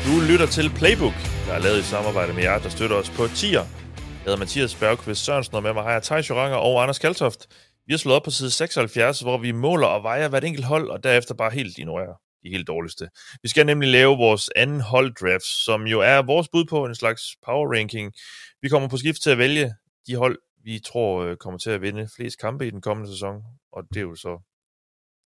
Du lytter til Playbook, der er lavet i samarbejde med jer, der støtter os på Tier. Jeg hedder Mathias Bergqvist Sørensen, og med mig har jeg Thijs Joranger og Anders Kaltoft. Vi har slået op på side 76, hvor vi måler og vejer hvert enkelt hold, og derefter bare helt ignorerer de helt dårligste. Vi skal nemlig lave vores anden holddraft, som jo er vores bud på en slags power ranking. Vi kommer på skift til at vælge de hold, vi tror kommer til at vinde flest kampe i den kommende sæson, og det er jo så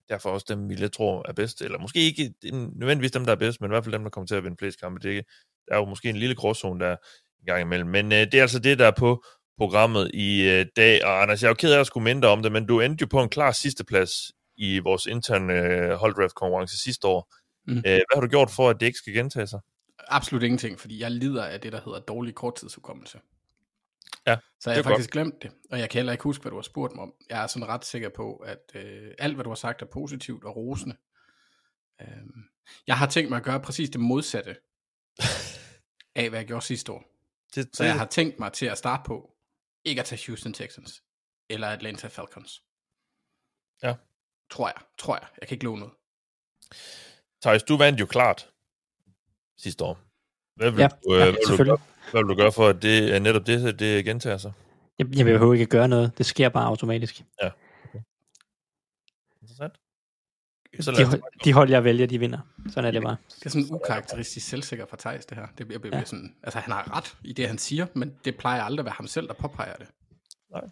derfor også dem, vi lidt tror er bedst, eller måske ikke nødvendigvis dem, der er bedst, men i hvert fald dem, der kommer til at vinde flest kampe. Der er jo måske en lille gråzone der en gang imellem, men det er altså det, der er på programmet i dag. Og Anders, jeg er jo ked af at skulle mindre om det, men du endte jo på en klar sidsteplads i vores interne holddraft-konkurrence sidste år. Hvad har du gjort for, at det ikke skal gentage sig? Absolut ingenting, fordi jeg lider af det, der hedder dårlig korttidshukommelse. Ja, så jeg har faktisk glemt det, og jeg kan heller ikke huske, hvad du har spurgt mig om. Jeg er sådan ret sikker på, at alt, hvad du har sagt, er positivt og rosende. Jeg har tænkt mig at gøre præcis det modsatte af, hvad jeg gjorde sidste år. Så jeg har tænkt mig til at starte på, ikke at tage Houston Texans, eller Atlanta Falcons. Ja. Tror jeg. Jeg kan ikke love noget. Thijs, du vandt jo klart sidste år. Hvad vil du gøre for, at det er netop det gentager sig? Jeg behøver ikke gøre noget. Det sker bare automatisk. Ja. Okay. Interessant. De hold, jeg vælger, de vinder. Sådan er det bare. Det er sådan ukarakteristisk selvsikker for Thijs, det her. Det bliver sådan, altså han har ret i det, han siger, men det plejer aldrig at være ham selv, der påpeger det. Nej.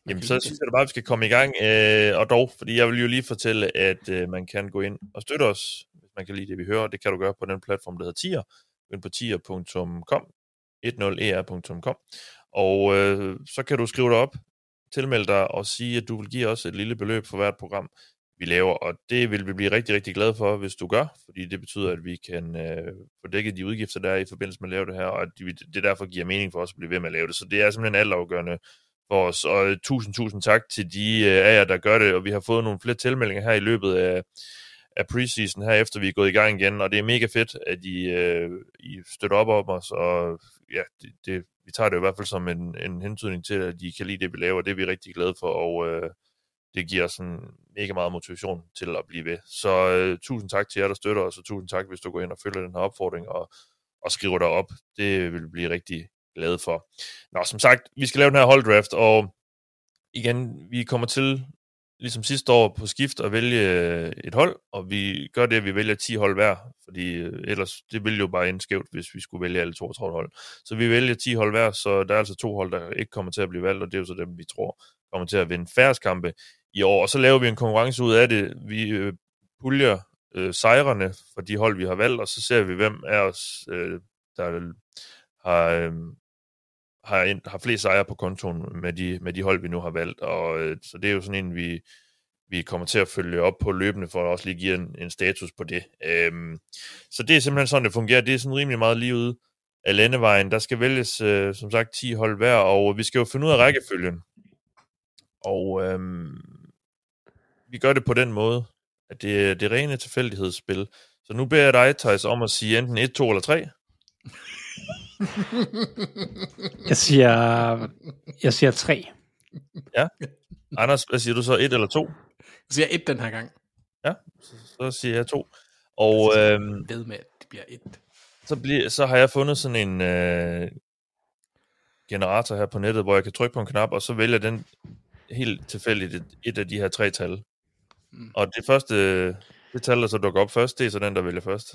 Jamen, så synes jeg da bare, at vi skal komme i gang. Og dog, fordi jeg vil jo lige fortælle, at man kan gå ind og støtte os, hvis man kan lide det, vi hører. Det kan du gøre på den platform, der hedder Tier. Gå ind på tier.com, 10er.com. Og så kan du skrive dig op, tilmelde dig og sige, at du vil give os et lille beløb for hvert program, vi laver. Og det vil vi blive rigtig, rigtig glade for, hvis du gør. Fordi det betyder, at vi kan få dækket de udgifter, der er i forbindelse med at lave det her. Og det derfor giver mening for os at blive ved med at lave det. Så det er simpelthen altafgørende for os, og tusind tak til de af jer, der gør det, og vi har fået nogle flere tilmeldinger her i løbet af preseason, her efter vi er gået i gang igen, og det er mega fedt, at I støtter op om os, og ja, vi tager det i hvert fald som en hentydning til, at I kan lide det, vi laver, det er vi rigtig glade for, og det giver sådan mega meget motivation til at blive ved. Så tusind tak til jer, der støtter os, og tusind tak, hvis du går ind og følger den her opfordring, og skriver dig op. Det vil blive rigtig glade for. Nå, som sagt, vi skal lave den her holddraft, og igen, vi kommer til, ligesom sidste år, på skift at vælge et hold, og vi gør det, at vi vælger 10 hold hver, fordi ellers, det ville jo bare ende skævt, hvis vi skulle vælge alle 32 hold. Så vi vælger 10 hold hver, så der er altså 2 hold, der ikke kommer til at blive valgt, og det er jo så dem, vi tror kommer til at vinde færrest kampe i år. Og så laver vi en konkurrence ud af det. Vi puljer sejrene for de hold, vi har valgt, og så ser vi, hvem af os, der har flest sejre på kontoen med de hold, vi nu har valgt. Og så det er jo sådan en, vi kommer til at følge op på løbende, for at også lige give en status på det. Så det er simpelthen sådan, det fungerer. Det er sådan rimelig meget lige ude af landevejen. Der skal vælges, som sagt, 10 hold hver, og vi skal jo finde ud af rækkefølgen. Og vi gør det på den måde, at det er rene tilfældighedsspil. Så nu beder jeg dig, Thijs, om at sige enten 1, 2 eller 3. Jeg siger 3. Ja. Anders, hvad siger du så? 1 eller 2? Jeg siger 1 den her gang. Ja, så siger jeg 2. Og ved med, at det bliver 1. Så har jeg fundet sådan en generator her på nettet, hvor jeg kan trykke på en knap, og så vælger den helt tilfældigt et af de her 3 tal. Og det tal, der så dukker op først, det er så den, der vælger først.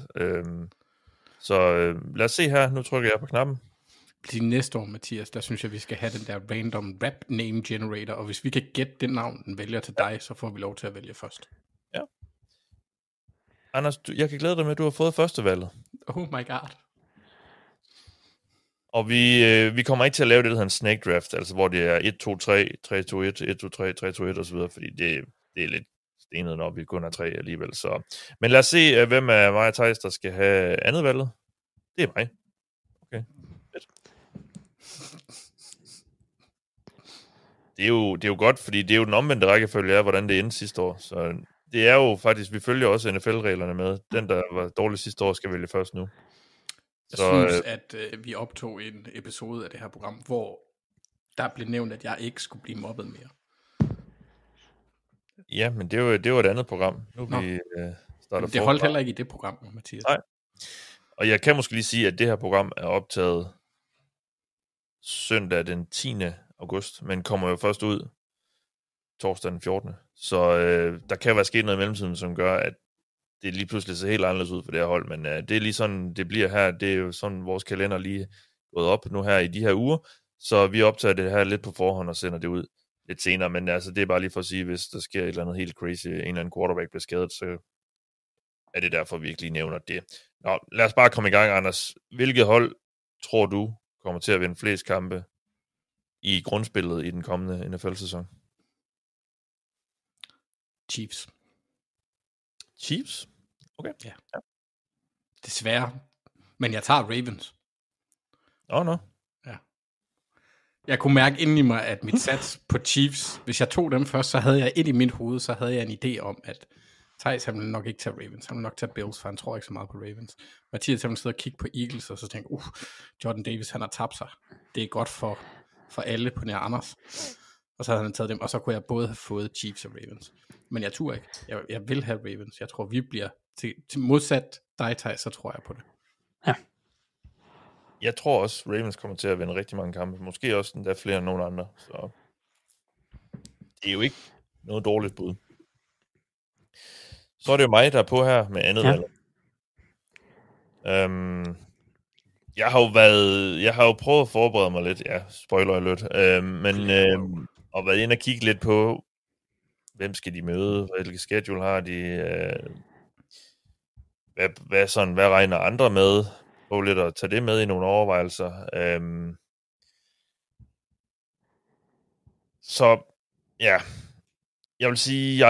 Så lad os se her. Nu trykker jeg på knappen. Til næste år, Mathias, der synes jeg, vi skal have den der random rap name generator, og hvis vi kan gætte det navn, den vælger til dig, så får vi lov til at vælge først. Ja. Anders, jeg kan glæde dig med, at du har fået førstevalget. Oh my god. Og vi kommer ikke til at lave det, der hedder en snake draft, altså hvor det er 1, 2, 3, 3, 2, 1, 1, 2, 3, 3, 2, 1 osv., fordi det er lidt stenet, når vi kun har 3 alligevel. Så. Men lad os se, hvem af mig og Thijs, der skal have andet valget. Det er mig. Okay, fedt. Det er jo godt, fordi det er jo den omvendte rækkefølge af, hvordan det endte sidste år. Så det er jo faktisk, vi følger også NFL-reglerne med. Den, der var dårlig sidste år, skal vælge først nu. Jeg synes, at vi optog en episode af det her program, hvor der blev nævnt, at jeg ikke skulle blive mobbet mere. Ja, men det var et andet program. Nu vi starter det holdt heller ikke i det program, Mathias. Nej. Og jeg kan måske lige sige, at det her program er optaget søndag den 10. august, men kommer jo først ud torsdag den 14. Så der kan være sket noget i mellemtiden, som gør, at det lige pludselig ser helt anderledes ud for det her hold, men det er lige sådan, det bliver her. Det er jo sådan, vores kalender lige gået op nu her i de her uger, så vi optager det her lidt på forhånd og sender det ud lidt senere, men altså, det er bare lige for at sige, hvis der sker et eller andet helt crazy, en eller anden quarterback bliver skadet, så er det derfor, vi ikke lige nævner det. Nå, lad os bare komme i gang, Anders. Hvilket hold tror du kommer til at vinde flest kampe i grundspillet i den kommende NFL-sæson? Chiefs. Chiefs? Okay. Ja. Desværre. Men jeg tager Ravens. Nå. Ja. Jeg kunne mærke inden i mig, at mit sats på Chiefs, hvis jeg tog dem først, så havde jeg et i mit hoved, så havde jeg en idé om, at Thijs, han ville nok ikke tage Ravens. Han ville nok tage Bills, for han tror ikke så meget på Ravens. Mathias, han ville sidde og kigge på Eagles, og så tænke, Jordan Davis, han har tabt sig. Det er godt for alle på nær Anders. Og så havde han taget dem, og så kunne jeg både have fået Chiefs og Ravens. Men jeg tror ikke. Jeg vil have Ravens. Jeg tror, vi bliver til modsat dig, Thijs, så tror jeg på det. Ja. Jeg tror også, Ravens kommer til at vinde rigtig mange kampe. Måske også endda flere end nogen andre. Så det er jo ikke noget dårligt bud. Så er det jo mig, der er på her med andet valg. Jeg har jo prøvet at forberede mig lidt. Ja, spoiler alert. Og været inde og kigge lidt på, hvem skal de møde, hvilke schedule har de, hvad regner andre med, prøv lidt at tage det med i nogle overvejelser. Så ja, jeg vil sige,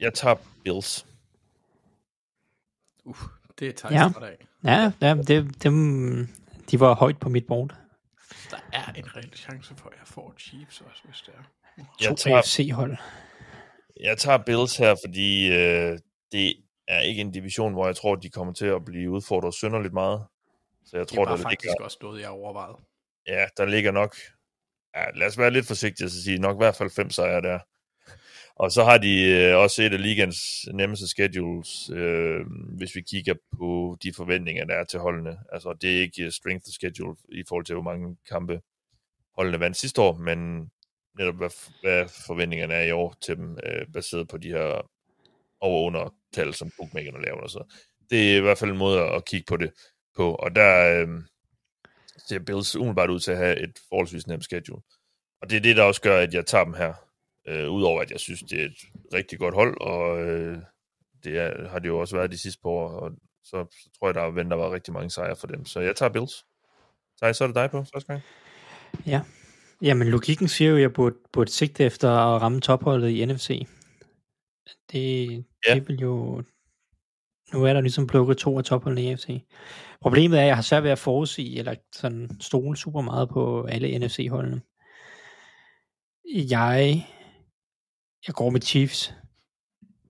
jeg tager Bills. Det er Thijs for dag. Ja, de var højt på mit board. Der er en reel chance for, at jeg får Chiefs også, hvis det er. To AFC-hold. Jeg tager Bills her, fordi det er ikke en division, hvor jeg tror, de kommer til at blive udfordret synderligt meget. Så jeg tror, det var faktisk også noget, jeg overvejede. Ja, der ligger nok... Ja, lad os være lidt forsigtige at sige, nok i hvert fald 5 sejre der. Og så har de også et af ligens nemmeste schedules, hvis vi kigger på de forventninger, der er til holdene. Altså, det er ikke strength of schedule i forhold til, hvor mange kampe holdene vandt sidste år, men netop, hvad forventningerne er i år til dem, baseret på de her over-under-tal, som bookmakerne laver. Så det er i hvert fald en måde at kigge på det på. Og der ser Bills umiddelbart ud til at have et forholdsvis nemt schedule. Og det er det, der også gør, at jeg tager dem her. Udover at jeg synes, det er et rigtig godt hold, og det har det jo også været de sidste par år, og så tror jeg, der var rigtig mange sejre for dem. Så jeg tager Bills. Så er det dig på første gang? Ja. Jamen, logikken siger jo, at jeg burde sigte efter at ramme topholdet i NFC. Det vil jo... Nu er der ligesom plukket 2 af topholdene i NFC. Problemet er, at jeg har svært ved at forudsige, eller sådan stole super meget på alle NFC-holdene. Jeg går med Chiefs.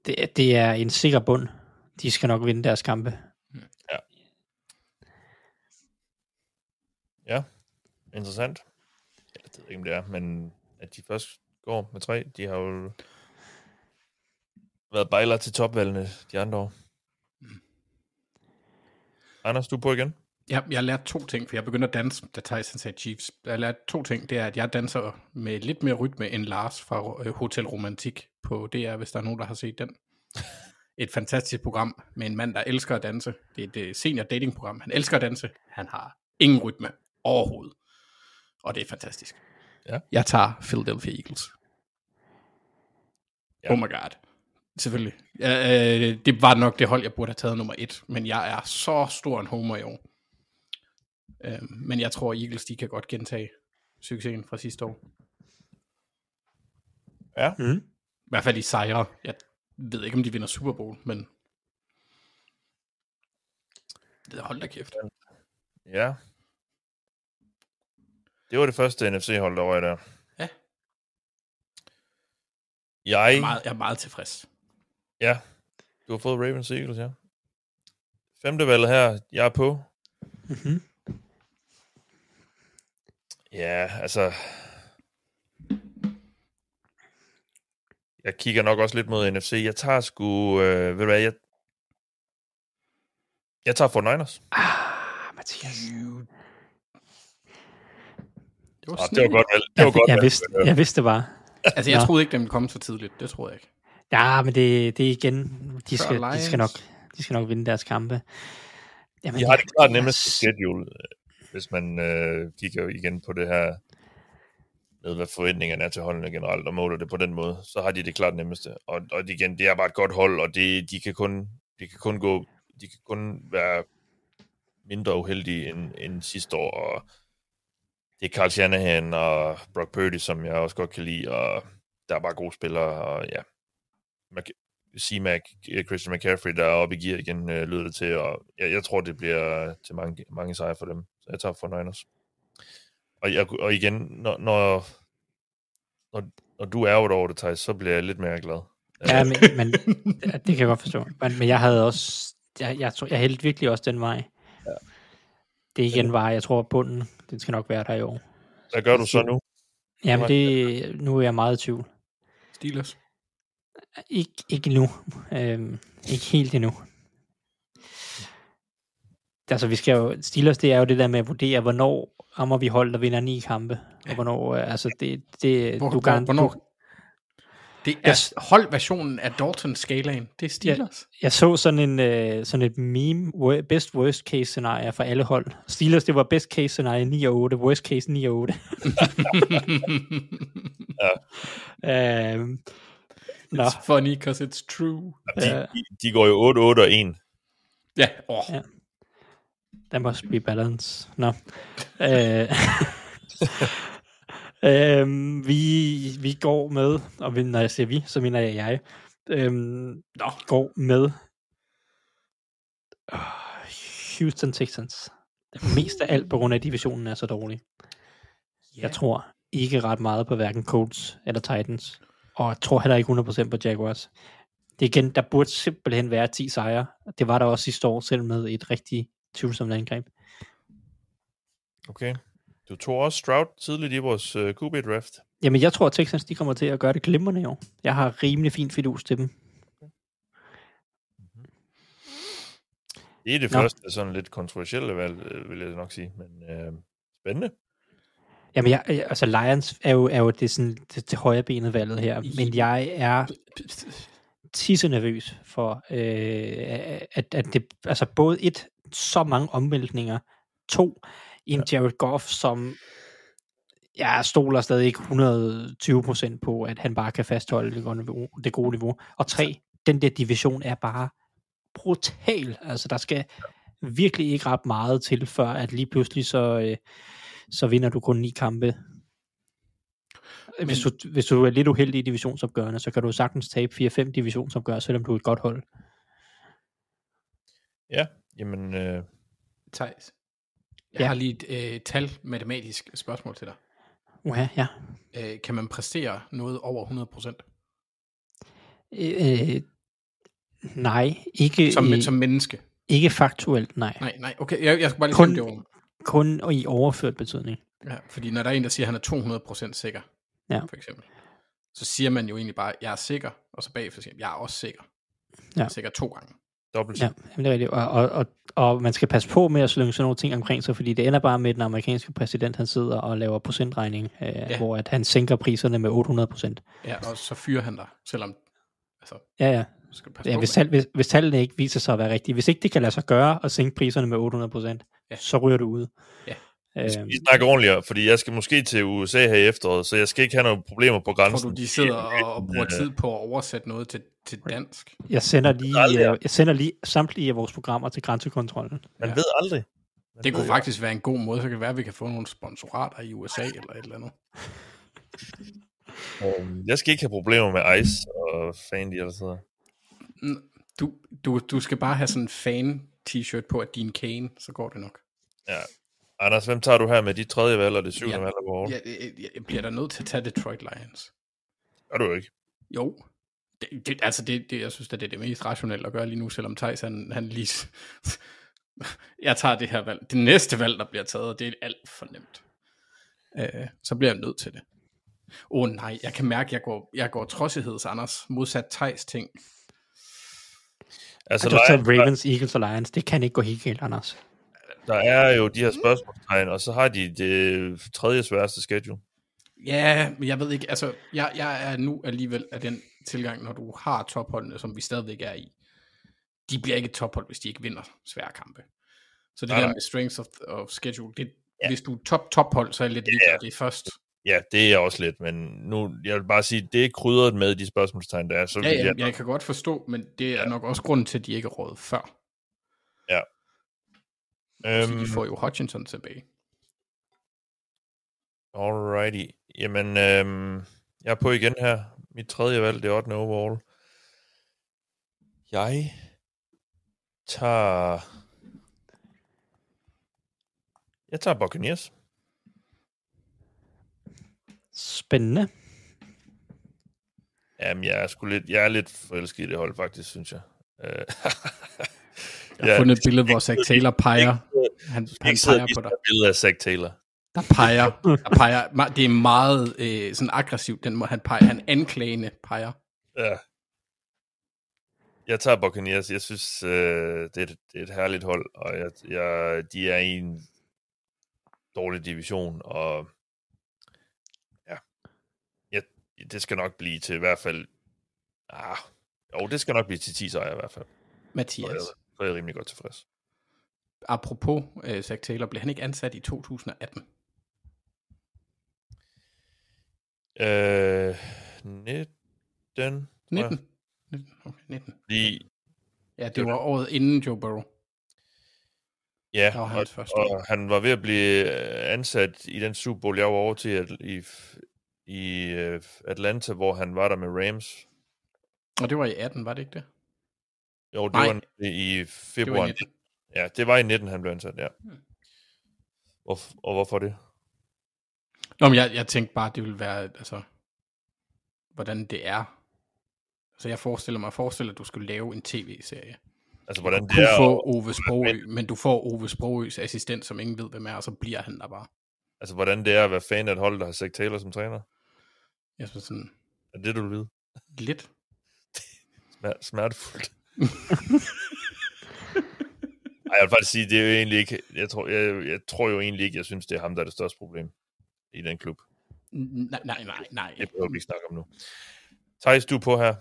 Det er en sikker bund. De skal nok vinde deres kampe. Ja. Interessant. Jeg ved ikke, om det er, men at de først går med 3, de har jo været bejler til topvalgene de andre år. Anders, du er på igen? Ja, jeg har lært 2 ting, for jeg begynder at danse, da Tyson sagde Chiefs. Jeg har lært 2 ting. Det er, at jeg danser med lidt mere rytme end Lars fra Hotel Romantik på DR, hvis der er nogen, der har set den. Et fantastisk program med en mand, der elsker at danse. Det er et senior datingprogram. Han elsker at danse. Han har ingen rytme overhovedet. Og det er fantastisk. Ja. Jeg tager Philadelphia Eagles. Ja. Oh my god. Selvfølgelig. Det var nok det hold, jeg burde have taget nummer 1. Men jeg er så stor en homer i år. Men jeg tror, Eagles, de kan godt gentage succesen fra sidste år. Ja. Mm. I hvert fald i sejre. Jeg ved ikke, om de vinder Super Bowl, men det er hold da kæft. Ja. Det var det første NFC-hold, der var der. Ja. Jeg er meget tilfreds. Ja. Du har fået Ravens Eagles, ja. 5. valget her, jeg er på. Mm-hmm. Ja, altså... Jeg kigger nok også lidt mod NFC. Jeg tager sgu... ved du hvad, Jeg tager 49ers. Mathias. Det var godt valg. Det var godt jeg vidste det bare. Altså, jeg troede ikke, den ville komme så tidligt. Det troede jeg ikke. Ja, men det er igen, de skal nok vinde deres kampe. Jamen, de har det klart nemmeste schedule, hvis man kigger igen på det her, med hvad forventningerne er til holdene generelt, og måler det på den måde, så har de det klart nemmeste. Og igen, det er bare et godt hold, og de kan kun være mindre uheldige end sidste år, og det er Carl Shanahan og Brock Purdy, som jeg også godt kan lide, og der er bare gode spillere, og ja, C-Mac, Christian McCaffrey, der er oppe i gear igen, lyder det til, og jeg tror, det bliver til mange sejre for dem, så jeg tager for Niners. Og igen, når du er over det, Thijs, så bliver jeg lidt mere glad. Ja, men det kan jeg godt forstå. Men jeg havde også, jeg hældte virkelig også den vej. Ja. Det igen var, jeg tror, bunden, den skal nok være der i år. Hvad gør du så nu? Jamen, nu er jeg meget i tvivl. Steelers? Ikke endnu. Ikke helt endnu. Altså, vi skal jo, Steelers, det er jo det der med at vurdere, hvornår rammer vi hold, der vinder 9 kampe, og hvornår, altså, hvornår? Det er holdversionen af Dalton-skalaen. Det er Steelers. Jeg så sådan et meme, best worst case scenarie for alle hold. Steelers, det var best case scenarie 9-8, worst case 9-8. Ja. It's funny, because it's true. De går jo 8-8 og 1. Ja. Ja. There must be balance. No. Vi går med, og når jeg siger vi, så mener jeg går med Houston Texans. Mest af alt på grund af, at divisionen er så dårlig. Yeah. Jeg tror ikke ret meget på hverken Colts eller Titans, og jeg tror heller ikke 100% på Jaguars. Det igen, der burde simpelthen være 10 sejre. Det var der også sidste år, selv med et rigtig tvivlsomt angreb. Okay. Du tog også Stroud tidligt i vores QB-draft. Jamen, jeg tror, at Texans de kommer til at gøre det glimrende i år. Jeg har rimelig fint fidus til dem. Det er det første sådan lidt kontroversielle valg, vil jeg nok sige. Men spændende. Jamen, altså Lions er jo det, sådan, det højrebenede valget her. Men jeg er tisse nervøs for, at det, altså både så mange omvæltninger, 2, en Jared Goff, som jeg stoler stadig ikke 120% på, at han bare kan fastholde det gode niveau. Og 3, den der division er bare brutal. Altså, der skal virkelig ikke ret meget til, før at lige pludselig så vinder du kun 9 kampe. Hvis du er lidt uheldig i divisionsopgørene, så kan du sagtens tabe 4-5 divisionsopgør, selvom du er et godt hold. Ja, jamen... Thijs, jeg har lige et tal-matematisk spørgsmål til dig. Ja. Kan man præstere noget over 100%? Nej, ikke... Som menneske? Ikke faktuelt, nej. Nej, okay, jeg skal bare lige sige det over. Kun i overført betydning. Ja, fordi når der er en, der siger, at han er 200% sikker, for eksempel, så siger man jo egentlig bare, jeg er sikker, og så bagefter siger jeg er også sikker. Jeg er sikker 2 gange. Dobbelt. Ja, det er rigtigt. Og man skal passe på med at slynge sådan nogle ting omkring sig, fordi det ender bare med, at den amerikanske præsident, han sidder og laver procentregning, hvor at han sænker priserne med 800%. Ja, og så fyrer han dig, selvom... Altså, ja. Hvis tallene ikke viser sig at være rigtige, hvis ikke det kan lade sig gøre at sænke priserne med 800%, så ryger du ud. Ja. Vi snakker ordentligt, fordi jeg skal måske til USA her i efteråret, så jeg skal ikke have nogle problemer på grænsen. Tror du, de sidder og bruger tid på at oversætte noget til dansk? Jeg sender lige samtlige af vores programmer til grænsekontrollen. Man ved aldrig. Det kunne faktisk være en god måde, så kan det være, at vi kan få nogle sponsorater i USA eller et eller andet. Jeg skal ikke have problemer med ICE og fan eller sådan noget. Du skal bare have sådan en fan-t-shirt på, at din Kane, så går det nok. Ja. Anders, hvem tager du her med de 3. valg og det 7. valg af vores? Jeg bliver da nødt til at tage Detroit Lions. Gør du ikke? Jo. Jeg synes, det er det mest rationelle at gøre lige nu, selvom Thijs, han lige... jeg tager det her valg. Det næste valg, der bliver taget, det er alt for nemt. Så bliver jeg nødt til det. Nej, jeg kan mærke, at jeg går trodsigheds, Anders, modsat Thijs ting. Altså, du tager Ravens, Eagles og Lions. Det kan ikke gå helt galt, Anders. Der er jo de her spørgsmålstegn, og så har de det tredje sværeste schedule. Ja, men jeg ved ikke, altså, jeg er nu alligevel af den tilgang, når du har topholdene, som vi stadigvæk er i. De bliver ikke et tophold, hvis de ikke vinder svære kampe. Så det der med strength of schedule, det, hvis du er tophold, så er det lidt ligeglad, det er først. Ja, det er også lidt, men nu, jeg vil bare sige, det er krydret med de spørgsmålstegn, der er. Så jeg kan godt forstå, men det er nok også grunden til, at de ikke er rådet før. Ja. Så de får jo Hutchinson tilbage. Alrighty. Jamen, jeg er på igen her. Mit tredje valg, det er 8. overall. Jeg tager Buccaneers. Spændende. Jamen, jeg er lidt forelsket i det hold, faktisk, synes jeg. Jeg har fundet et billede, hvor Zach Taylor peger. Han peger på dig. Et billede af Zach Taylor. Der peger. Det er meget sådan aggressivt, den må han peger. Han anklagende peger. Ja. Jeg tager Buccaneers. Jeg synes, det er et herligt hold, og de er i en dårlig division, og det skal nok blive til i hvert fald... det skal nok blive til 10 sejre i hvert fald. Mathias. Så er jeg rimelig godt tilfreds. Apropos Zach Taylor, blev han ikke ansat i 2018? 19. Okay, 19. Ja, det var året inden Joe Burrow. Ja, og han var ved at blive ansat i den Super Bowl, jeg var over til i Atlanta, hvor han var der med Rams. Og det var i 18, var det ikke det? Jo, det var i februar. Det var i 19. Ja, det var i 19, han blev ansat, ja. Og hvorfor det? Nå, men jeg tænkte bare, det ville være, altså, hvordan det er. Altså, jeg forestiller, at du skulle lave en tv-serie. Altså, hvordan det er... Få Ove Sprogø, men du får Ove Sprogøs assistent, som ingen ved, hvem er, og så bliver han der bare. Altså, hvordan det er at være fan af et hold, der har Zach Taylor som træner? Jeg synes sådan... Er det, du vil vide? Lidt. Smertefuldt. Ej, jeg vil faktisk sige, det er jo egentlig ikke... Jeg tror jo egentlig ikke, jeg synes, det er ham, der er det største problem i den klub. Nej. Det behøver vi ikke snakke om nu. Thijs, du på her?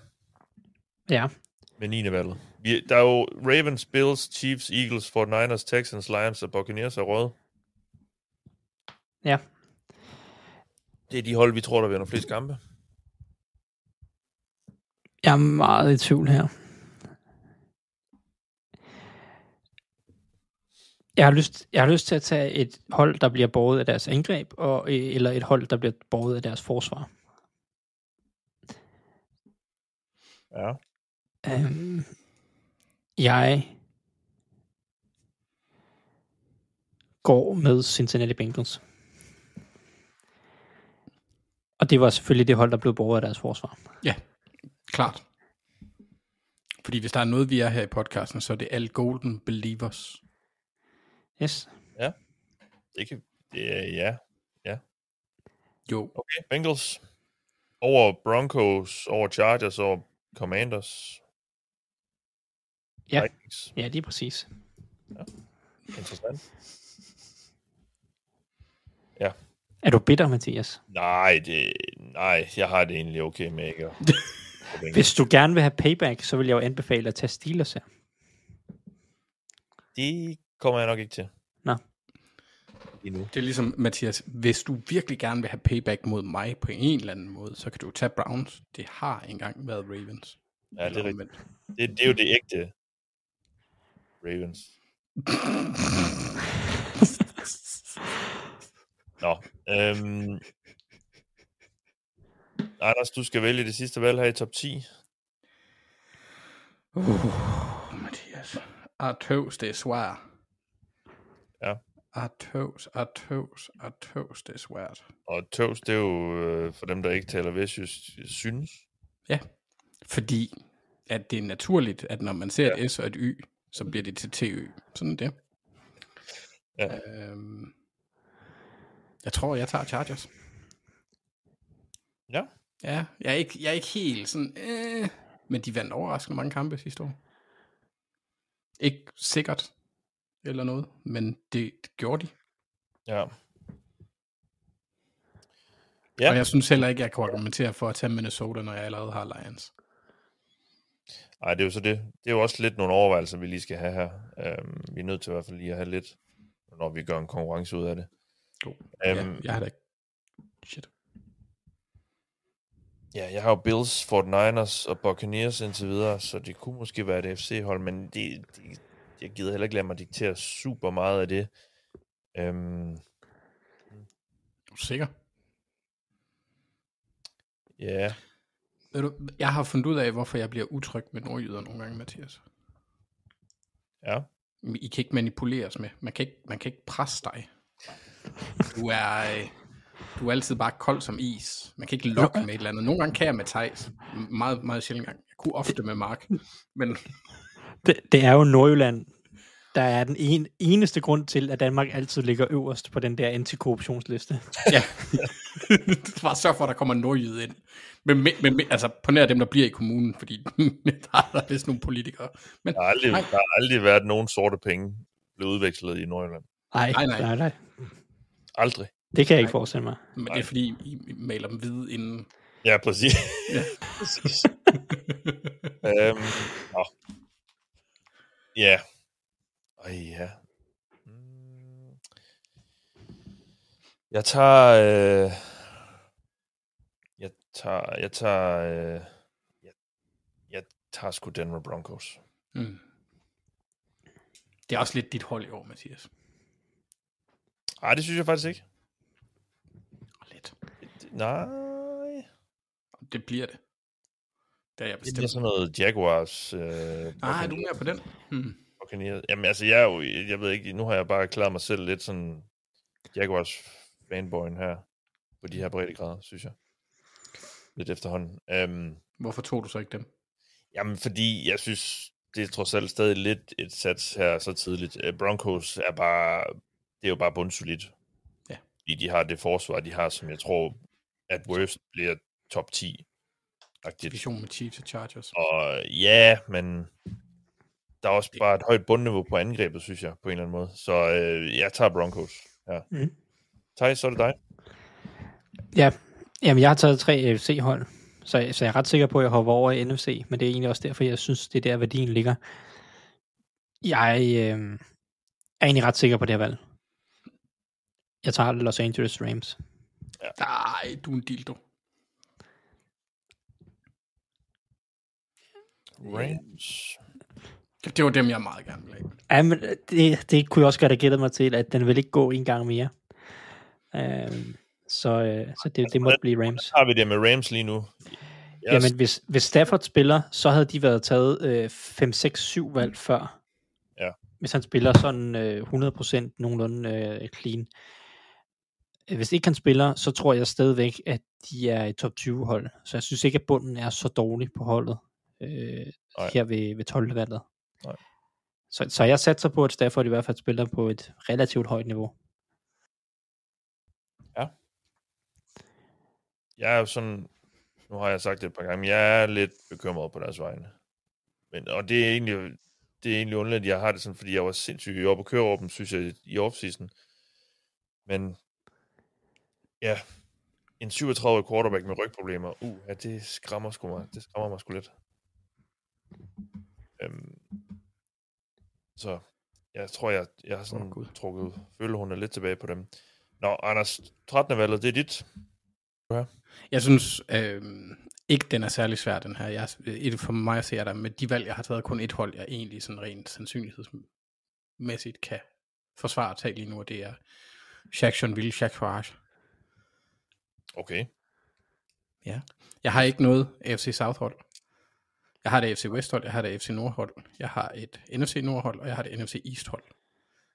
Ja. Med 9. valget. Der er jo Ravens, Bills, Chiefs, Eagles, 49ers, Texans, Lions og Buccaneers er røde. Ja. Det er de hold, vi tror, der vinder flest kampe. Jeg er meget i tvivl her. Jeg har lyst til at tage et hold, der bliver båret af deres angreb, eller et hold, der bliver båret af deres forsvar. Ja. Jeg går med Cincinnati Bengals. Og det var selvfølgelig det hold, der blev båret af deres forsvar. Ja, klart. Fordi hvis der er noget, vi er her i podcasten, så er det alle Golden Believers. Yes. Ja. Ja. Jo. Okay, Bengals. Over Broncos, over Chargers, over Commanders. Ja, Vikings. ja, det er præcis. Ja. Interessant. Ja. Er du bitter, Mathias? Nej, jeg har det egentlig okay med ikke. Hvis du gerne vil have payback, så vil jeg jo anbefale at tage Steelers her. Det kommer jeg nok ikke til. Nå. Det er ligesom, Mathias, hvis du virkelig gerne vil have payback mod mig på en eller anden måde, så kan du tage Browns. Det har engang været Ravens. Ja, det er rigtigt. Det er jo det ægte Ravens. Nå. Anders, du skal vælge det sidste valg her i top 10. Mathias. Artøvs, det er svært. Ja. Artøvs, det er svært. Og tøvs, det er jo for dem, der ikke taler vestjysk, synes. Ja, fordi at det er naturligt, at når man ser et S og et Y, så bliver det til TØ. Sådan det. Ja. Jeg tror, jeg tager Chargers. Ja. Ja, jeg er ikke helt sådan, men de vandt overraskende mange kampe sidste år. Ikke sikkert eller noget, men det gjorde de. Ja. Og jeg synes heller ikke, jeg kan argumentere for at tage Minnesota, når jeg allerede har Lions. Nej, det er jo så det. Det er jo også lidt nogle overvejelser, vi lige skal have her. Vi er nødt til i hvert fald lige at have lidt, når vi gør en konkurrence ud af det. Jeg har da ikke... Shit. Ja, jeg har jo Bills, 49ers og Buccaneers indtil videre, så det kunne måske være et FC-hold, men jeg gider heller ikke lade mig diktere super meget af det. Er du sikker? Ja. Ved du, jeg har fundet ud af, hvorfor jeg bliver utryg med nordjyder nogle gange, Mathias. Ja. I kan ikke manipuleres med. Man kan ikke presse dig. Du er altid bare kold som is. Man kan ikke lokke med et eller andet. Nogle gange kan jeg med Theis. Meget, meget sjældent gang. Jeg kunne ofte med Mark. Men... Det er jo Nordjylland, der er den eneste grund til, at Danmark altid ligger øverst på den der antikorruptionsliste. Ja. Bare sørg for, at der kommer nordjyde ind. Men altså, på nær dem, der bliver i kommunen, fordi der er vist nogle politikere. Men, der har aldrig været nogen sorte penge blevet udvekslet i Nordjylland. Nej. Aldrig. Det kan jeg ikke forestille mig. Men det er fordi, I maler dem hvide inden. Ja, præcis. Ja. Præcis. Ja. Ja. Jeg tager sgu Denver Broncos. Mm. Det er også lidt dit hold i år, Mathias. Nej, det synes jeg faktisk ikke. Lidt. Nej. Det bliver det. Det er jeg bestemt. Det er sådan noget Jaguars. Er du mere på den? Jamen altså, jeg ved ikke, nu har jeg bare erklæret mig selv lidt sådan Jaguars fanboyen her, på de her breddegrader, synes jeg. Lidt efterhånden. Hvorfor tog du så ikke dem? Jamen, fordi jeg synes, det er trods alt stadig lidt et sats her så tidligt. Broncos det er jo bare bundsolidt. Ja. Fordi de har det forsvar, de har, som jeg tror, at worst bliver top 10. Division med Chiefs og Chargers. Og ja, men der er også bare et højt bundniveau på angrebet, synes jeg, på en eller anden måde. Så jeg tager Broncos. Ja. Theis, så er det dig. Ja, jamen jeg har taget 3 AFC-hold, så jeg er ret sikker på, at jeg hopper over i NFC, men det er egentlig også derfor, jeg synes, det er der, værdien ligger. Jeg er egentlig ret sikker på det her valg. Jeg tager Los Angeles Rams. Ja. Nej, du er en dildo. Rams. Det var dem, jeg meget gerne ville have. Ja, men det kunne jeg også godt have gættet mig til, at den vil ikke gå en gang mere. Så det må blive Rams. Har vi det med Rams lige nu? Jamen, hvis Stafford spiller, så havde de været taget 5, 6, 7 valg før. Ja. Hvis han spiller sådan 100% nogenlunde clean. Hvis ikke han spiller, så tror jeg stadigvæk, at de er i top 20 hold. Så jeg synes ikke, at bunden er så dårlig på holdet her ved 12. valget. Nej. Så jeg satser på, at Stafford i hvert fald spiller på et relativt højt niveau. Ja. Jeg er jo sådan, nu har jeg sagt det et par gange, men jeg er lidt bekymret på deres vegne. Og det er egentlig underligt, at jeg har det sådan, fordi jeg var sindssygt oppe at køre over dem, synes jeg, i offseason. Men ja, en 37 quarterback med rygproblemer, det skræmmer mig sgu lidt. Så jeg tror, jeg har sådan trukket ud. Følehundet lidt tilbage på dem. Nå, Anders, 13. valget, det er dit. Ja. Jeg synes ikke, den er særlig svær, den her. For mig at se, der med de valg, jeg har taget kun et hold, jeg egentlig sådan rent sandsynlighedsmæssigt kan forsvare at tage lige nu, og det er Jacksonville Jaguars. Okay. Ja. Jeg har ikke noget AFC South hold. Jeg har et AFC West hold, jeg har et AFC Nord hold, jeg har et NFC Nord hold, og jeg har et NFC East hold.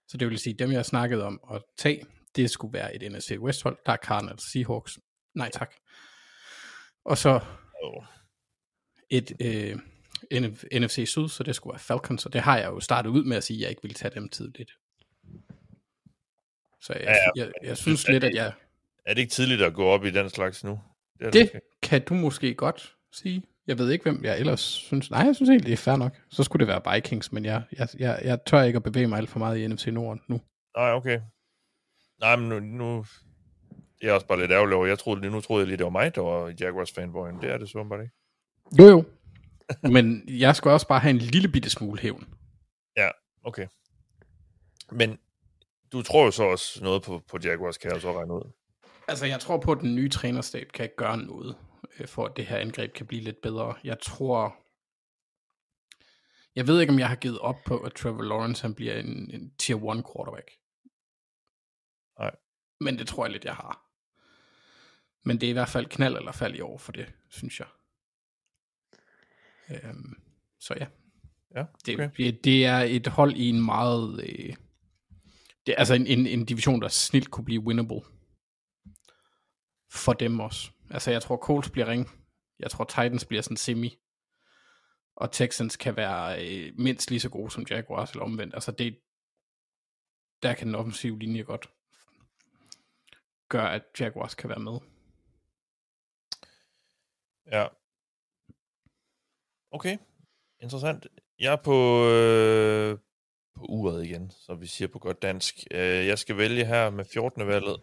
Så det vil sige, dem jeg har snakket om at tage, det skulle være et NFC West hold. Der er Cardinals, Seahawks. Nej tak. Og så et NFC Syd, så det skulle være Falcons, og det har jeg jo startet ud med at sige, at jeg ikke ville tage dem tidligt. Så jeg synes lidt, at jeg... Er det ikke tidligt at gå op i den slags nu? Det kan du måske godt sige. Jeg ved ikke, hvem jeg ellers synes. Nej, jeg synes egentlig, det er fair nok. Så skulle det være Vikings, men jeg tør ikke at bevæge mig alt for meget i NFC Nord nu. Nej, okay. Nej, men nu det er også bare lidt ærgerligt over. Nu troede jeg lige, det var mig, der var Jaguars fanboyen. Det er det så bare ikke. Jo. Men jeg skal også bare have en lille bitte smule hævn. Ja, okay. Men du tror jo så også noget på Jaguars, kan jeg så regne ud. Altså, jeg tror på, at den nye trænerstab kan gøre noget, for at det her angreb kan blive lidt bedre. Jeg ved ikke, om jeg har givet op på, at Trevor Lawrence han bliver en tier 1 quarterback. Nej. Men det tror jeg lidt, jeg har. Men det er i hvert fald knald eller fald i år for det, synes jeg. Så ja. Ja, okay. Det er et hold i en meget... det er altså en division, der snilt kunne blive winnable. For dem også. Altså, jeg tror Colts bliver ring. Jeg tror Titans bliver sådan semi. Og Texans kan være mindst lige så gode som Jaguars eller omvendt. Altså, der kan den offensive linje godt gøre, at Jaguars kan være med. Ja. Okay. Interessant. Jeg er på uret igen, så vi siger på godt dansk. Jeg skal vælge her med 14. valget.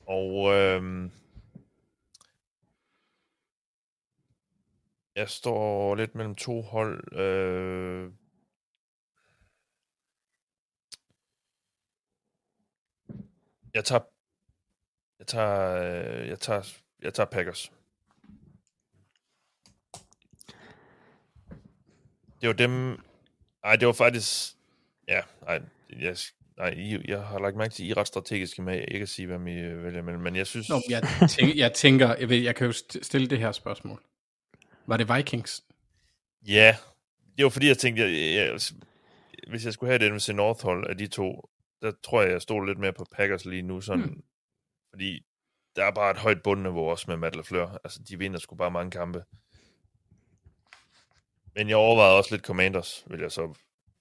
Og jeg står lidt mellem to hold. Jeg tager Packers. Det var dem. Nej, det var faktisk. Ja, nej. Jeg har lagt mærke til, at I er ret strategiske med ikke at sige, hvem I vælger mellem, men jeg synes... Jeg tænker, jeg kan jo stille det her spørgsmål. Var det Vikings? Ja, det var fordi, jeg tænkte, hvis jeg skulle have det NFC North-hold af de to, der tror jeg stod lidt mere på Packers lige nu, sådan, fordi der er bare et højt bundniveau også med Matt LaFleur. Altså, de vinder sgu bare mange kampe. Men jeg overvejede også lidt Commanders, vil jeg så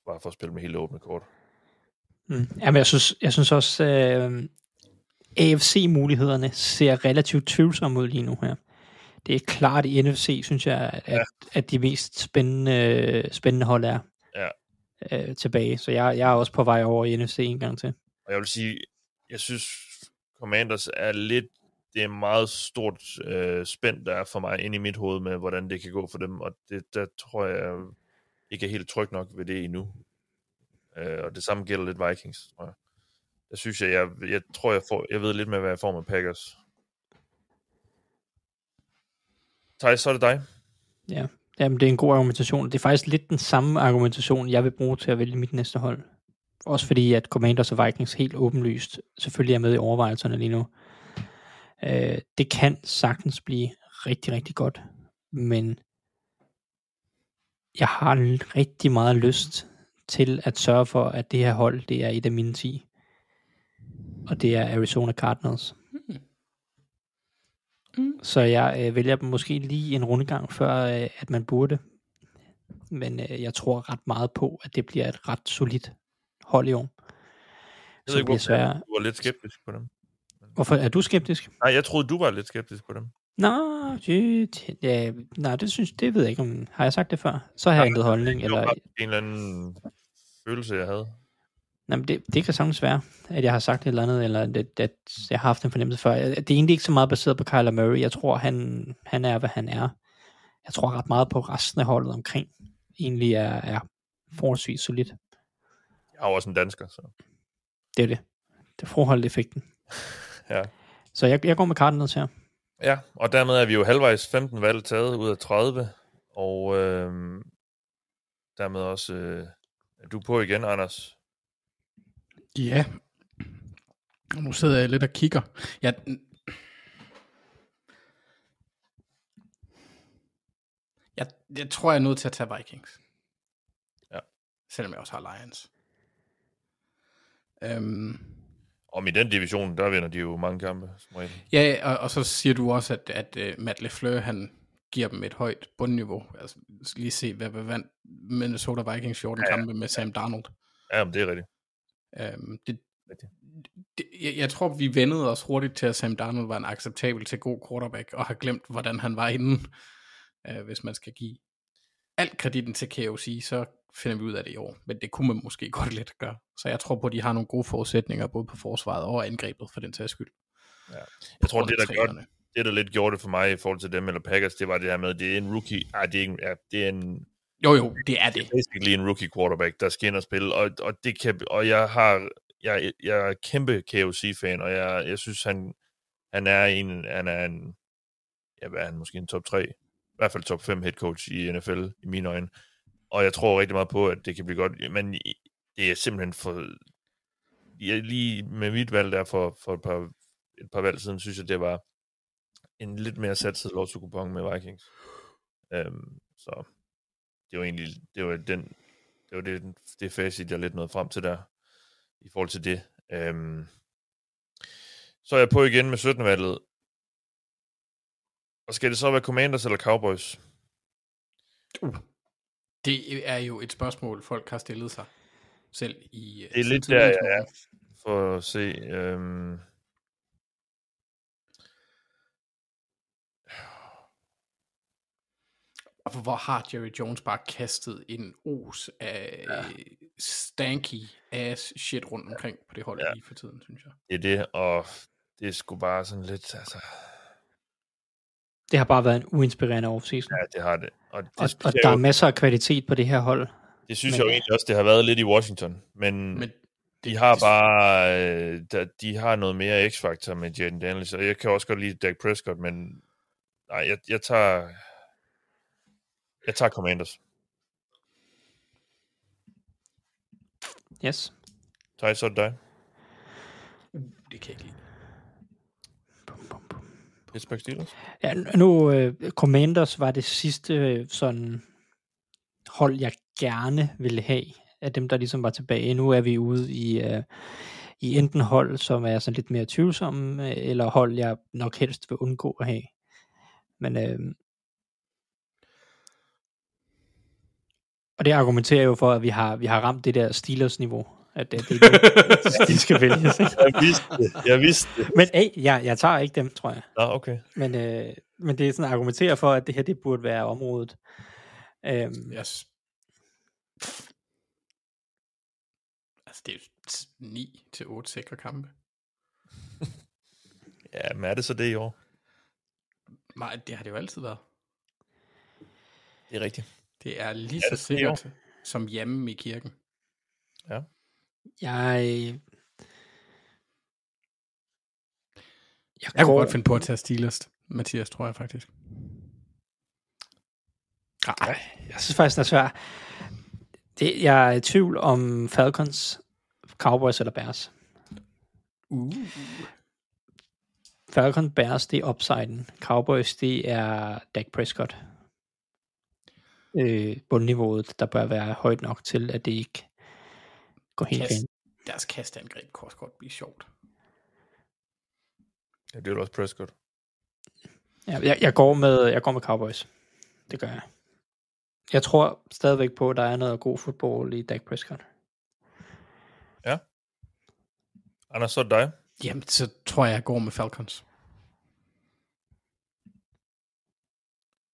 bare få at spille med helt åbne kort. Jamen, jeg synes også, AFC-mulighederne ser relativt tvivlsomme ud lige nu her. Det er klart i NFC, synes jeg, at de mest spændende hold er tilbage. Så jeg er også på vej over i NFC en gang til. Og jeg vil sige, jeg synes, Commanders er lidt, det er meget stort spænd, der er for mig inde i mit hoved med, hvordan det kan gå for dem. Og der tror jeg ikke er helt tryg nok ved det endnu. Og det samme gælder lidt Vikings, tror jeg. Jeg synes, jeg tror, jeg ved lidt mere, hvad jeg får med Packers. Thijs, så er det dig. Ja, jamen, det er en god argumentation. Det er faktisk lidt den samme argumentation, jeg vil bruge til at vælge mit næste hold. Også fordi, at Commanders og Vikings helt åbenlyst selvfølgelig er med i overvejelserne lige nu. Det kan sagtens blive rigtig, rigtig godt. Men jeg har rigtig meget lyst til at sørge for, at det her hold, det er et af mine 10. Og det er Arizona Cardinals. Så jeg vælger dem måske lige en rundegang, før at man burde. Men jeg tror ret meget på, at det bliver et ret solidt hold i år. Jeg ved ikke, hvorfor du var lidt skeptisk på dem. Hvorfor er du skeptisk? Nej, jeg troede, du var lidt skeptisk på dem. Nej, det ved jeg ikke om. Har jeg sagt det før? Så har jeg ændret holdning. Det var bare en eller anden følelse, jeg havde. Jamen, det kan sagtens være, at jeg har sagt et eller andet, eller at jeg har haft en fornemmelse før. Det er egentlig ikke så meget baseret på Kyler Murray. Jeg tror, han er, hvad han er. Jeg tror ret meget på resten af holdet omkring. Egentlig er forholdsvis solidt. Jeg har også en dansker, så... Det er det. Det er forholdet-effekten. Ja. Så jeg går med Cardinals her. Ja, og dermed er vi jo halvvejs 15 valg taget ud af 30. Og dermed også... er du på igen, Anders? Ja. Nu sidder jeg lidt og kigger. Jeg tror, jeg er nødt til at tage Vikings. Ja. Selvom jeg også har Lions. Og i den division, der vinder de jo mange kampe. Ja, og så siger du også, at Matt LaFleur, han giver dem et højt bundniveau. Altså, lige se, hvad vandt Minnesota Vikings 14 kampe med Sam Darnold. Ja, men det er rigtigt. Jeg tror, vi vendede os hurtigt til, at Sam Darnold var en acceptabel til god quarterback, og har glemt, hvordan han var inden. hvis man skal give alt kreditten til KOC, så finder vi ud af det i år. Men det kunne man måske godt lidt gøre. Så jeg tror på, at de har nogle gode forudsætninger, både på forsvaret og angrebet, for den sags skyld. Ja. Jeg tror, det der lidt gjorde det for mig i forhold til dem eller Packers, det var det her med, det er en rookie. Det er en... Jo, det er det. Basically en rookie quarterback, der skal ind og spille, og det kan... Og jeg er kæmpe KOC-fan, og jeg synes, han er en... hvad er han? Måske en top 3. I hvert fald top 5 head coach i NFL, i mine øjne. Og jeg tror rigtig meget på, at det kan blive godt. Men det er simpelthen for... Lige med mit valg der for et par valg siden, synes jeg, det var en lidt mere satset lotto-kupon med Vikings. Så det var egentlig... Det var det facit, jeg lidt nåede frem til der, i forhold til det. Så er jeg på igen med 17-valget. Og skal det så være Commanders eller Cowboys? Det er jo et spørgsmål, folk har stillet sig selv i... Det er lidt der, jeg er, for at se... Og hvor har Jerry Jones bare kastet en os af stanky ass shit rundt omkring på det hold lige for tiden, synes jeg. Det er det, og det er sgu bare sådan lidt, altså... Det har bare været en uinspirerende offseason. Ja, det har det. Og der er masser af kvalitet på det her hold. Det synes jeg jo egentlig også, det har været lidt i Washington. Men de har bare... de har noget mere x-faktor med Jaden Daniels, og jeg kan også godt lide Dak Prescott, men nej, jeg tager Commanders. Yes. Thijs, så er det dig. Det kan jeg ikke lide. Pittsburgh Steelers? Ja, nu Commanders var det sidste sådan hold, jeg gerne ville have af dem, der ligesom var tilbage. Nu er vi ude i enten hold, som er sådan lidt mere tvivlsomme, eller hold, jeg nok helst vil undgå at have. Men og det argumenterer jo for, at vi har ramt det der Steelers-niveau, at det de skal vælges. Jeg vidste det. Men jeg tager ikke dem, tror jeg. Nå, okay. Men det er sådan at argumentere for, at det her, det burde være området. Yes. Altså, det er jo 9-8 sikre kampe. Ja, men er det så det i år? Nej, det har det jo altid været. Det er rigtigt. Det er lige så sikkert som hjemme i kirken. Ja. Jeg kunne godt finde på at tage Steelers, Mathias, tror jeg faktisk. Nej, jeg synes faktisk, det er svært. Jeg er i tvivl om Falcons, Cowboys eller Bears. Falcons, Bears, det er upsiden. Cowboys, det er Dak Prescott. Bundniveauet, der bør være højt nok til, at det ikke går helt ind. Deres kastangreb kan også godt blive sjovt. Ja, det er jo også Prescott. Ja, jeg går med Cowboys. Det gør jeg. Jeg tror stadigvæk på, at der er noget god fodbold i Dak Prescott. Ja. Anders, så er det dig. Jamen, så tror jeg går med Falcons.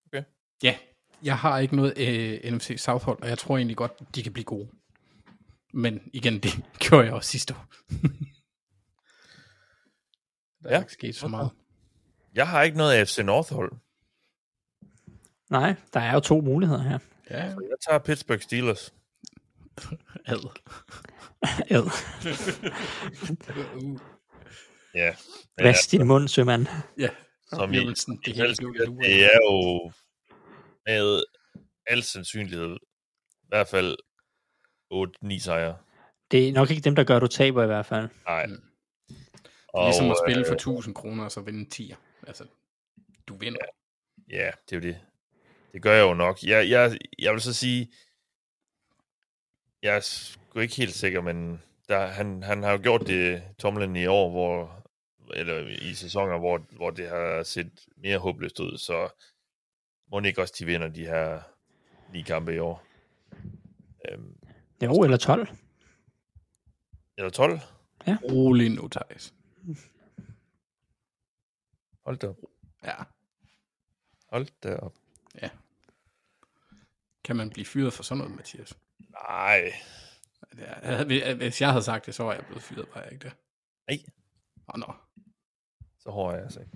Okay. Ja, jeg har ikke noget NFC South hold, og jeg tror egentlig godt, de kan blive gode. Men igen, det gjorde jeg også sidste år. Der er ikke sket så meget. Jeg har ikke noget AFC North hold. Nej, der er jo 2 muligheder her. Ja. Så jeg tager Pittsburgh Steelers. Ad. Ja. Vask din mund, sømand. Ja. Som det er jo med al sandsynlighed i hvert fald 8-9 sejre. Det er nok ikke dem, der gør, du taber i hvert fald. Nej. Og, ligesom at spille for 1000 kroner, og så vinde 10'er. Altså, du vinder. Ja, det er jo det. Det gør jeg jo nok. Jeg vil så sige, jeg er sgu ikke helt sikker, men han har jo gjort det Tomlin i år, eller i sæsoner, hvor det har set mere håbløst ud, så må ikke også de vinder de her 9 kampe i år. Jo, eller 12. Eller 12? Ja. Rolig nu, Thijs. Hold da op. Ja. Hold da op. Ja, Kan man blive fyret for sådan noget, Mathias? Nej. Hvis jeg havde sagt det, så var jeg blevet fyret, var jeg ikke det? Nej. Nå. Så hård er jeg altså ikke.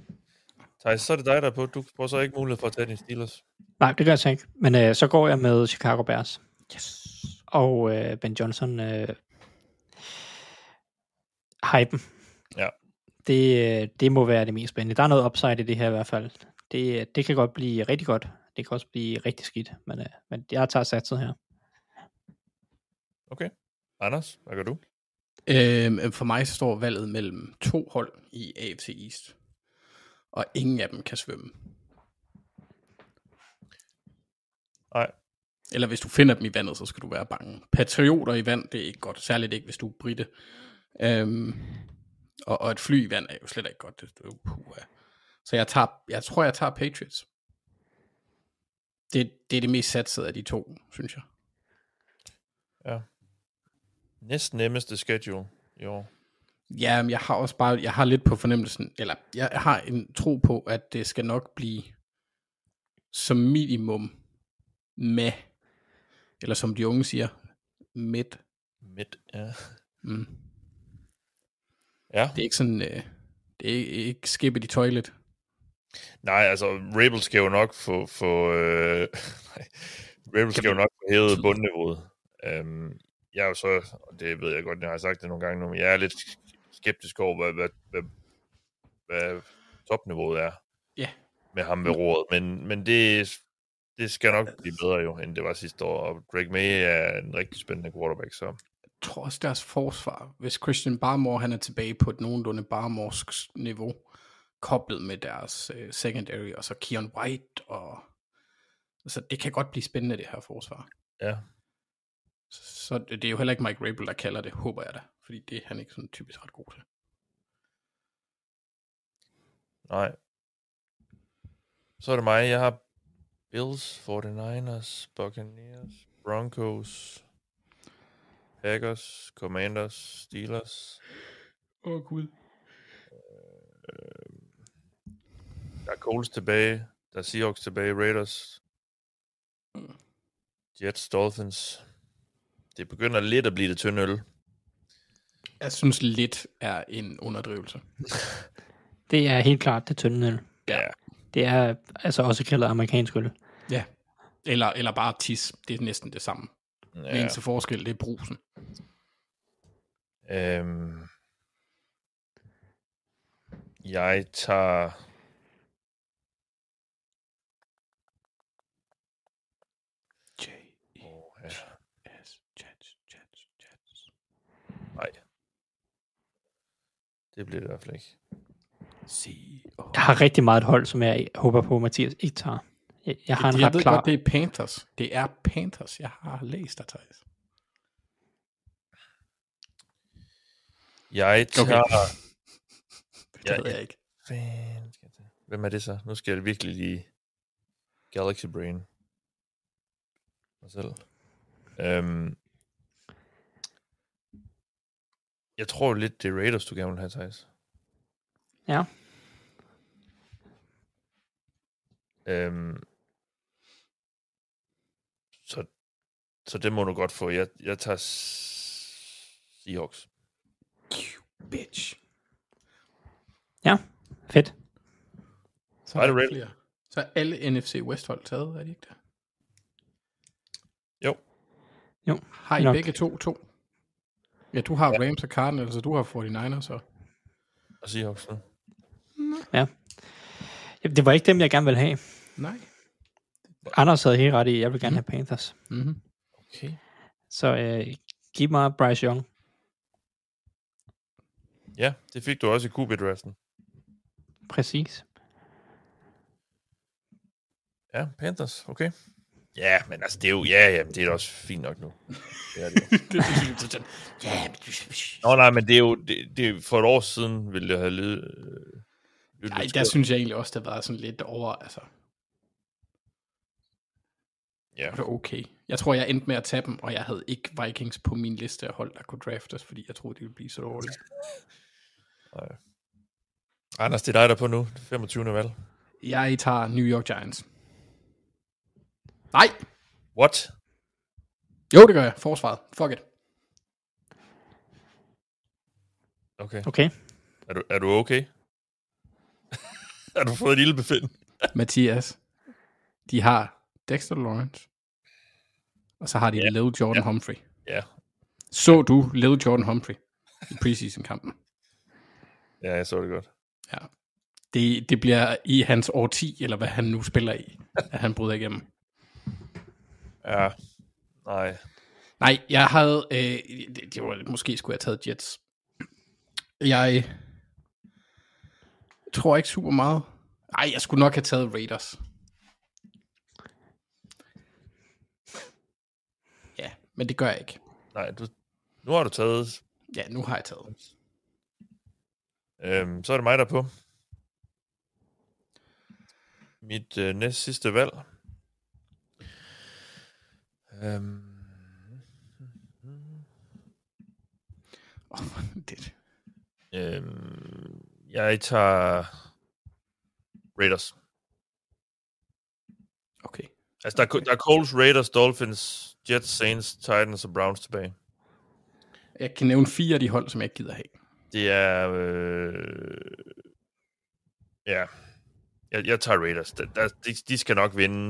Thijs, så er det dig, der er på. Du får så ikke mulighed for at tage din Steelers. Nej, det gør jeg så ikke. Men så går jeg med Chicago Bears. Yes. Og Ben Johnson hypen. Ja. Det må være det mest spændende. Der er noget upside i det her i hvert fald. Det kan godt blive rigtig godt. Det kan også blive rigtig skidt. Men jeg tager satset her. Okay. Anders, hvad gør du? For mig står valget mellem 2 hold i AFC East. Og ingen af dem kan svømme. Nej. Eller hvis du finder dem i vandet, så skal du være bange. Patrioter i vand, det er ikke godt. Særligt ikke, hvis du er britte. Og et fly i vand er jo slet ikke godt. Så jeg tror, jeg tager Patriots. Det er det mest satsede af de 2, synes jeg. Ja. Næsten nemmeste schedule i år. Ja, men jeg har lidt på fornemmelsen, eller jeg har en tro på, at det skal nok blive som minimum med, eller som de unge siger, midt, ja. Ja. Det er ikke sådan, det er ikke skip i de toilet. Nej, altså, Rebels skal jo nok få Rebels skal jo nok få hævet bundniveauet. Jeg er jo så, og det ved jeg godt, jeg har sagt det nogle gange nu, men jeg er lidt skeptisk over, hvad topniveauet er med ham ved roret. Men det skal nok blive bedre jo, end det var sidste år. Og Drake May er en rigtig spændende quarterback, så... Jeg tror også deres forsvar, hvis Christian Barmore han er tilbage på et nogenlunde Barmorsk niveau, koblet med deres secondary, og så Keon White, og altså, det kan godt blive spændende, det her forsvar. Ja. Så det er jo heller ikke Mike Rabel, der kalder det, håber jeg da, fordi det er han ikke sådan typisk ret god til. Nej. Så er det mig, jeg har Bills, 49ers, Buccaneers, Broncos, Packers, Commanders, Steelers. Gud. Der er Colts tilbage, der er Seahawks tilbage, Raiders, Jets, Dolphins. Det begynder lidt at blive det tynde øl. Jeg synes lidt er en underdrivelse. Det er helt klart det tynde øl. Ja. Det er altså også kaldet amerikansk øl. Ja. Eller bare tis. Det er næsten det samme. Ja. Det eneste forskel, det er brusen. Jeg tager... Nej. Det bliver det i hvert fald ikke. Jeg har rigtig meget et hold, som jeg håber på, Mathias ikke tager. Jeg har en ret klar... Godt, det er Panthers. Det er Panthers. Jeg har læst dig, Thijs. Jeg tager... Okay. Det ved jeg ikke. Hvem er det så? Nu skal jeg virkelig lige... Galaxy Brain. Mig selv. Jeg tror lidt, det er Raiders, du gerne vil have, Thijs. Ja. Så det må du godt få. Jeg tager Seahawks. Bitch. Ja, fedt. Så er det flere. Så er alle NFC West-hold taget, er de ikke det? Jo. Har I nok begge to? Ja, du har Rams og Cardinals, så du har 49ers så. Og Seahawks nu. Ja. Det var ikke dem, jeg gerne ville have. Nej. Anders havde helt ret i, jeg vil gerne have Panthers. Mm-hmm. Okay. Så giv mig Bryce Young. Ja, det fik du også i QB-draften. Præcis. Ja, Panthers, okay. Ja, men altså, det er jo, det er også fint nok nu. Det er det jo. Nej, men det er jo, det for et år siden ville jeg have lyttet. Nej, der synes jeg egentlig også, det var sådan lidt over, altså. Ja. Det var okay. Jeg tror, jeg endte med at tage dem, og jeg havde ikke Vikings på min liste af hold, der kunne draftes, fordi jeg troede, det ville blive så dårligt. Nej. Anders, det er dig, der på nu. 25. valg. Jeg tager New York Giants. Nej! What? Jo, det gør jeg. Forsvaret. Fuck it. Okay. Er du okay? Har du fået et lille befind? Mathias. De har Dexter Lawrence. Og så har de Lil Jordan Humphrey. Ja. Så du Lil Jordan Humphrey i preseason-kampen? Ja, jeg så det godt. Ja. Det bliver i hans årti, eller hvad han nu spiller i, at han bryder igennem. Ja. Nej, jeg havde... det var, måske skulle jeg have taget Jets. Jeg tror ikke super meget. Nej, jeg skulle nok have taget Raiders. Ja, men det gør jeg ikke. Nej, nu har du taget... Ja, nu har jeg taget. Så er det mig, der er på. Mit næst sidste valg. Det. Jeg tager Raiders. Okay. Altså, der er Colts, Raiders, Dolphins, Jets, Saints, Titans og Browns tilbage. Jeg kan nævne 4 af de hold, som jeg ikke gider have. Det er... ja. Jeg tager Raiders. De skal nok vinde...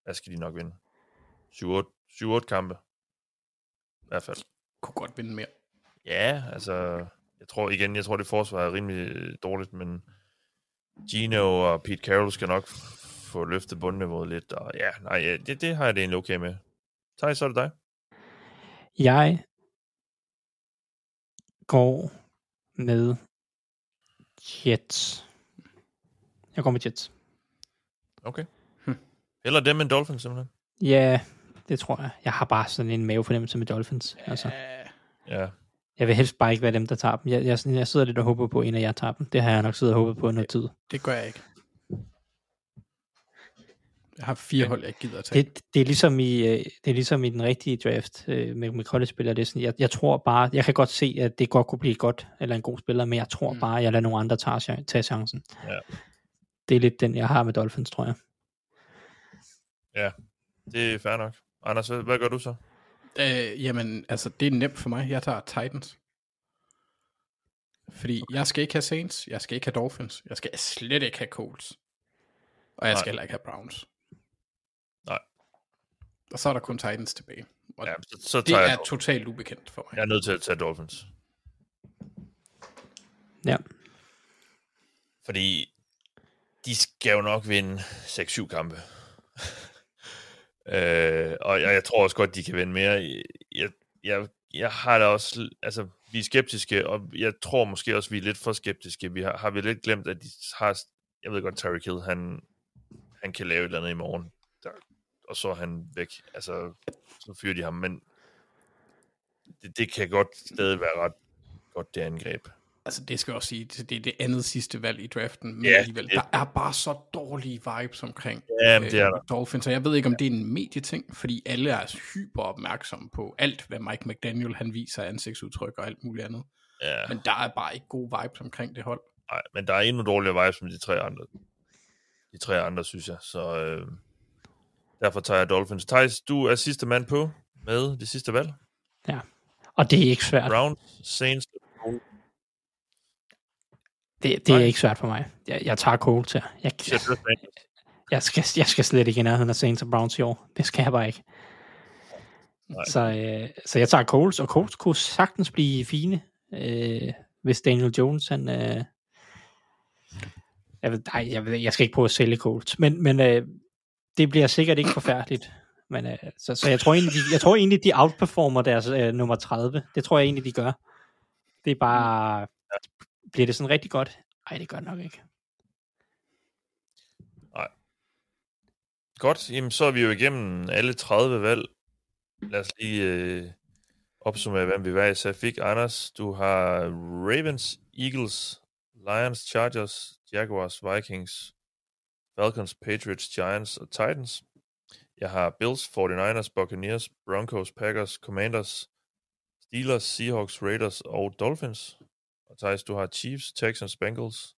Hvad skal de nok vinde? 7-8 kampe. I hvert fald. Kunne godt vinde mere. Ja, altså... Jeg tror, det forsvar er rimelig dårligt, men Gino og Pete Carroll skal nok få løftet bundniveauet lidt. Og ja, nej, det har jeg det egentlig okay med. Thijs, så er det dig. Jeg går med Jets. Jeg går med Jets. Okay. Eller dem end Dolphins, simpelthen. Ja, det tror jeg. Jeg har bare sådan en mavefornemmelse med Dolphins. Altså. Ja. Jeg vil helst bare ikke være dem, der tager dem. Jeg sidder lidt og håber på, en af jer tager dem. Det har jeg nok siddet og håbet på noget tid. Det gør jeg ikke. Jeg har 4 hold, jeg ikke gider at tage. Det er ligesom i den rigtige draft med college-spillere. Det er sådan, jeg tror bare, jeg kan godt se, at det godt kunne blive godt, eller en god spiller, men jeg tror bare, at jeg lader nogle andre tage chancen. Ja. Det er lidt den, jeg har med Dolphins, tror jeg. Ja, det er fair nok. Anders, hvad gør du så? Jamen, altså, det er nemt for mig. Jeg tager Titans. Fordi jeg skal ikke have Saints, jeg skal ikke have Dolphins, jeg skal slet ikke have Colts. Og jeg skal heller ikke have Browns. Nej. Og så er der kun Titans tilbage. Og ja, så det er totalt ubekendt for mig. Jeg er nødt til at tage Dolphins. Ja. Fordi de skal jo nok vinde 6-7 kampe. Og jeg tror også godt, de kan vinde mere. Jeg har da også... Altså, vi er skeptiske, og jeg tror måske også, vi er lidt for skeptiske. Vi har vi lidt glemt, at de har... Jeg ved godt, Tyreek Hill, han kan lave et eller andet i morgen. Og så er han væk. Altså, så fyrer de ham. Men det kan godt stadig være ret godt, det angreb. Altså, det skal jeg også sige, det er det andet sidste valg i draften, men ja, alligevel, der er bare så dårlige vibes omkring det er Dolphins, og jeg ved ikke, om det er en medieting, fordi alle er hyper opmærksomme på alt, hvad Mike McDaniel, han viser, ansigtsudtryk og alt muligt andet. Ja. Men der er bare ikke gode vibes omkring det hold. Nej, men der er endnu dårligere vibes med de tre andre. De tre andre, synes jeg, så derfor tager jeg Dolphins. Thijs, du er sidste mand på med det sidste valg. Ja, og det er ikke svært. Browns, Saints, Det er ikke svært for mig. Jeg tager Colts her. Jeg skal slet ikke i nærheden af Saints og Browns i år. Det skal jeg bare ikke. Så jeg tager Colts, og Colts kunne sagtens blive fine, hvis Daniel Jones, han... Jeg skal ikke prøve at sælge Colts, men det bliver sikkert ikke forfærdeligt. Men, så jeg tror egentlig, de outperformer deres nummer 30. Det tror jeg egentlig, de gør. Det er bare... Bliver det sådan rigtig godt? Nej, det gør det nok ikke. Nej. Godt, jamen så er vi jo igennem alle 30 valg. Lad os lige opsummere, hvem vi hver især fik. Anders, du har Ravens, Eagles, Lions, Chargers, Jaguars, Vikings, Falcons, Patriots, Giants og Titans. Jeg har Bills, 49ers, Buccaneers, Broncos, Packers, Commanders, Steelers, Seahawks, Raiders og Dolphins. Og Thijs, du har Chiefs, Texans, Bengals,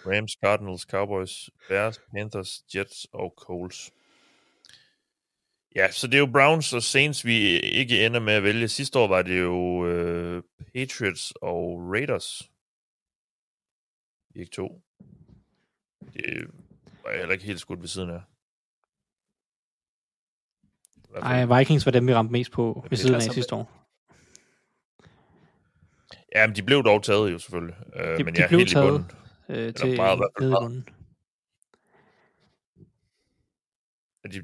Rams, Cardinals, Cowboys, Bears, Panthers, Jets og Colts. Ja, så det er jo Browns og Saints, vi ikke ender med at vælge. Sidste år var det jo Patriots og Raiders. Ikke to. Det var jeg heller ikke helt skudt ved siden af. Nej, Vikings var dem, vi ramte mest på ved siden af sidste år. Ja, men de blev dog taget jo selvfølgelig. Men de blev helt taget til meget.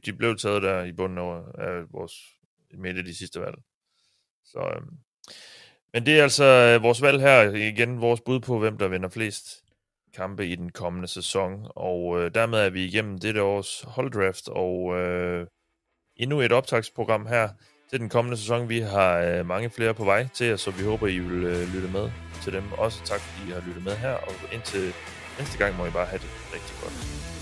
De blev taget der i bunden af vores midt af de sidste valg. Så, men det er altså vores valg her. Igen vores bud på, hvem der vinder flest kampe i den kommende sæson. Og dermed er vi igennem dette års holddraft og endnu et optagsprogram her til den kommende sæson. Vi har mange flere på vej til jer, så vi håber, I vil lytte med til dem. Også tak, fordi I har lyttet med her, og indtil næste gang må I bare have det rigtig godt.